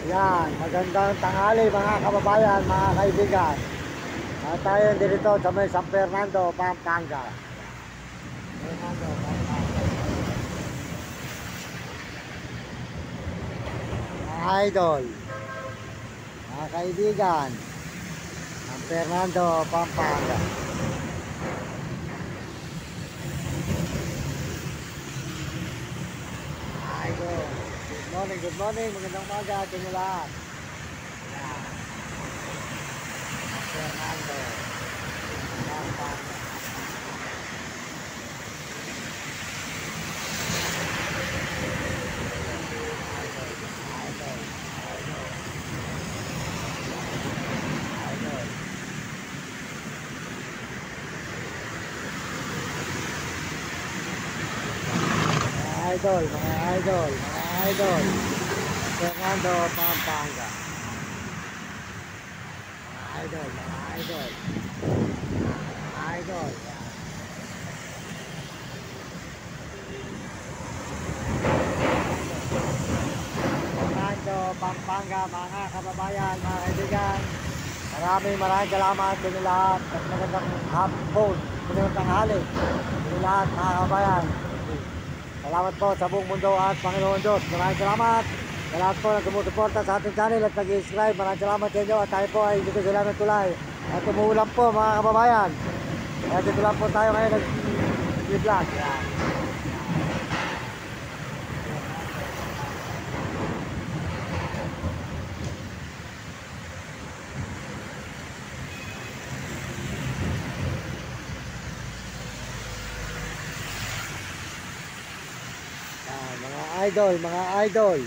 Yan, magandang tanghali mga kababayan, mga kaibigan. Tayo dito sa may San Fernando, Pampanga. Fernando, Pampanga. Mga idol, mga kaibigan, San Fernando, Pampanga. Idol, good morning, magandang umaga sa inyo lahat. Yan, San Fernando, Pampanga. Mga idol, Fernando, Pampanga. Mga idol, Fernando, Pampanga, mga kababayan, mga kaibigan. Maraming salamat sa inyo lahat at magandang hapon, magandang tanghali sa inyo lahat, mga kababayan. Salamat po sa buong mundo at Panginoon Diyos. Maraming salamat sa lahat po na sumusuporta sa ating channel at nag-subscribe. Maraming salamat sa inyo at tayo po ay dito sila ng tulay. At umuulan po mga kababayan. Kaya dito lang po tayo ngayon nag-vlog. Mga idol,